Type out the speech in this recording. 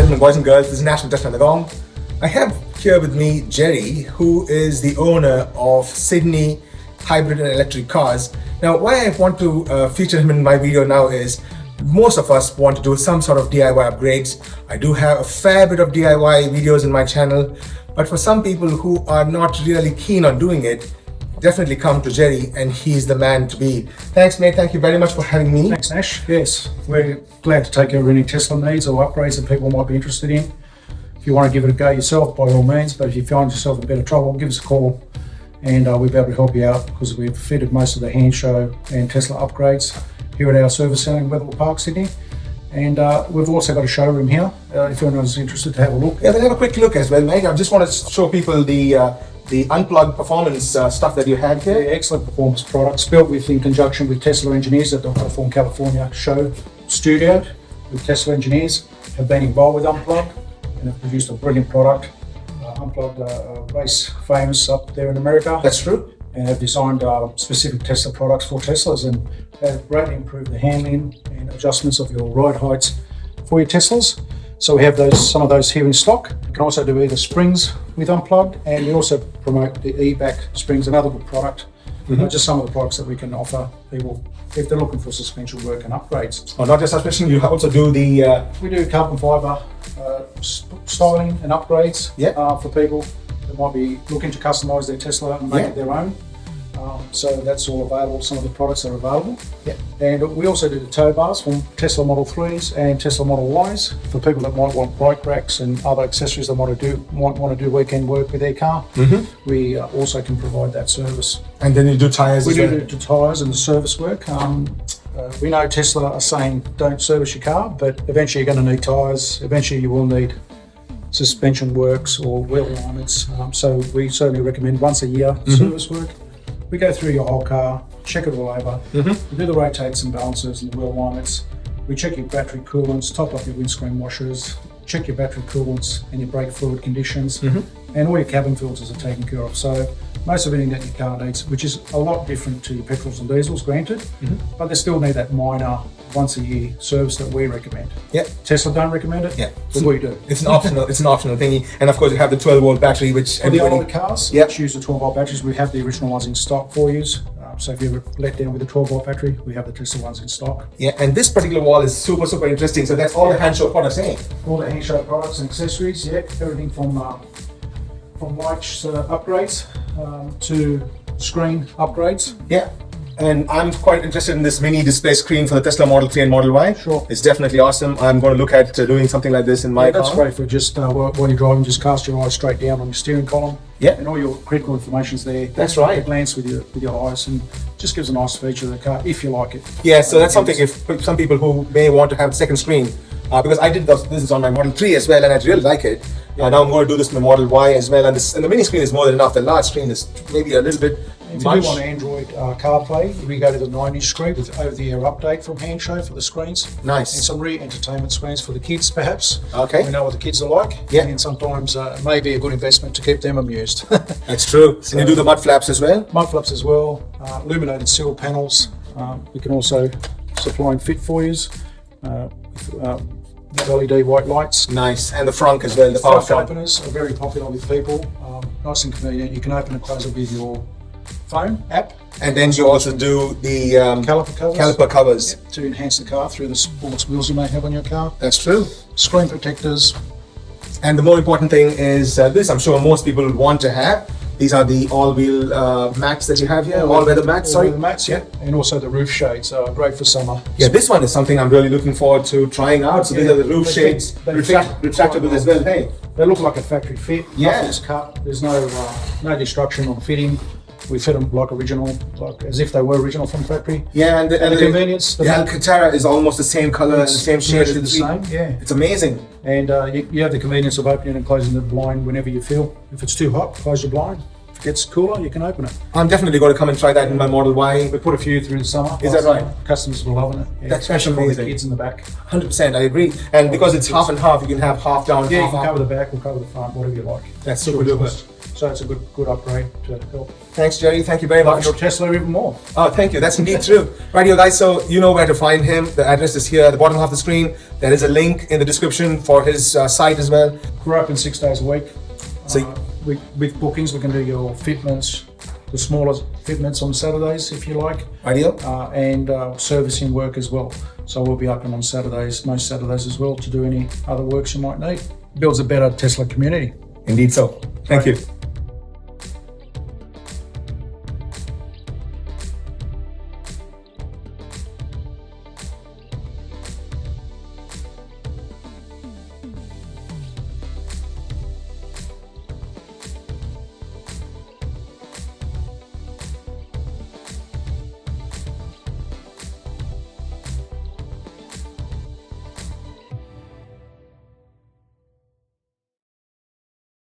gentlemen, boys and girls, this is National Tesla the Gong. I have here with me Jerry, who is the owner of Sydney Hybrid and Electric Cars. Now, why I want to feature him in my video now is most of us want to do some sort of DIY upgrades. I do have a fair bit of DIY videos in my channel, but for some people who are not really keen on doing it, definitely come to Jerry, and he's the man to be. Thanks, mate. Thank you very much for having me. Thanks, Nash. Yes, we're glad to take care of any Tesla needs or upgrades that people might be interested in. If you want to give it a go yourself, by all means, but if you find yourself in a bit of trouble, give us a call and we'll be able to help you out, because we've fitted most of the hand show and Tesla upgrades here at our service centre in Wetherill Park, Sydney. And we've also got a showroom here, if anyone's interested to have a look. Yeah, we'll have a quick look as well, mate. I just want to show people the unplugged performance stuff that you have here. Yeah, excellent performance products built in conjunction with Tesla engineers at the Wetherill, California show studio. With Tesla engineers have been involved with Unplugged and have produced a brilliant product. Unplugged race famous up there in America. That's true. And have designed specific Tesla products for Teslas and have greatly improved the handling and adjustments of your ride heights for your Teslas. So we have some of those here in stock. You can also do either springs with Unplugged, and we also promote the e-back springs, another good product. Just some of the products that we can offer people if they're looking for suspension work and upgrades. Oh, not just suspension, you also do the... We do carbon fibre styling and upgrades for people that might be looking to customise their Tesla and make it their own. So that's all available, some of the products are available. Yeah. And we also do the tow bars from Tesla Model 3s and Tesla Model Ys for people that might want bike racks and other accessories that want to do weekend work with their car. We also can provide that service. And then you do tyres as well? We do the tyres and the service work. We know Tesla are saying don't service your car, but eventually you're going to need tyres. Eventually you will need suspension works or wheel alignments. So we certainly recommend once a year service work. We go through your whole car, check it all over. We do the rotates and balances and the wheel alignments. We check your battery coolants, top up your windscreen washers, check your battery coolants and your brake fluid conditions, and all your cabin filters are taken care of. So most of everything that your car needs, which is a lot different to your petrols and diesels, granted, but they still need that minor once a year service that we recommend. Yeah. Tesla don't recommend it, but we do. It's an optional thingy. And of course you have the 12-volt battery, which for the older cars, which use the 12-volt batteries, we have the original ones in stock for you. So if you're let down with a 12-volt battery, we have the Tesla ones in stock. Yeah, and this particular wall is super interesting. So that's all the hand show products, eh? All the hand show products and accessories, everything from lights upgrades to screen upgrades. Yeah. And I'm quite interested in this mini display screen for the Tesla Model 3 and Model Y. Sure. It's definitely awesome. I'm going to look at doing something like this in my car. That's great for just while you're driving, just cast your eyes straight down on your steering column. Yeah. And all your critical information's there. That's right. Glance with your eyes, and just gives a nice feature of the car if you like it. Yeah, so that's something if some people who may want to have a second screen, because I did this is on my Model 3 as well, and I really like it. Now I'm going to do this with my Model Y as well, and the mini screen is more than enough. The large screen is maybe a little bit If much. you do want Android CarPlay, we go to the 9-inch screen with over-the-air update from Handshow for the screens. Nice. And some re-entertainment screens for the kids, perhaps. Okay. We know what the kids are like. Yeah. And sometimes it may be a good investment to keep them amused. That's true. So, and you do the mud flaps as well? Mud flaps as well. Illuminated sill panels. We can also supply and fit for you. LED white lights. Nice. And the Frunk as well, the power Frunk openers are very popular with people. Nice and convenient. You can open and close it with your phone app. And then you also do the caliper covers. Yep, to enhance the car through the sports wheels you may have on your car. That's true. Screen protectors. And the more important thing is this, I'm sure most people want to have. These are the all-wheel mats that you have here, all-weather mats, sorry. All-weather mats, yeah. And also the roof shades are great for summer. Yeah, this one is something I'm really looking forward to trying out. So these are the roof shades, retractable as well, hey? They look like a factory fit. Yeah. Nothing's cut. There's no destruction on fitting. We fit them like original, like as if they were original from factory. Yeah, and the convenience. The Alcantara is almost the same color and the same shade. The same, yeah. It's amazing. And you have the convenience of opening and closing the blind whenever you feel. If it's too hot, close your blind. If it gets cooler, you can open it. I'm definitely going to come and try that in my Model Y. We put a few through the summer. Is that right? Customers are loving it. Yeah, That's especially amazing. for the kids in the back. 100%, I agree. And because it's half and half, you can have half down, Yeah, half you can up. cover the back or cover the front, whatever you like. That's super duper. So it's a good upgrade to help Thanks, Jerry. Thank you very love much. your Tesla even more. Oh, thank you. That's indeed true. Right, you guys, so you know where to find him. The address is here at the bottom of the screen. There is a link in the description for his site as well. We're open 6 days a week. So With bookings, we can do your fitments, the smaller fitments on Saturdays if you like, ideal. and servicing work as well. So we'll be open on Saturdays, most Saturdays as well, to do any other works you might need. Builds a better Tesla community. Indeed so. Thank you.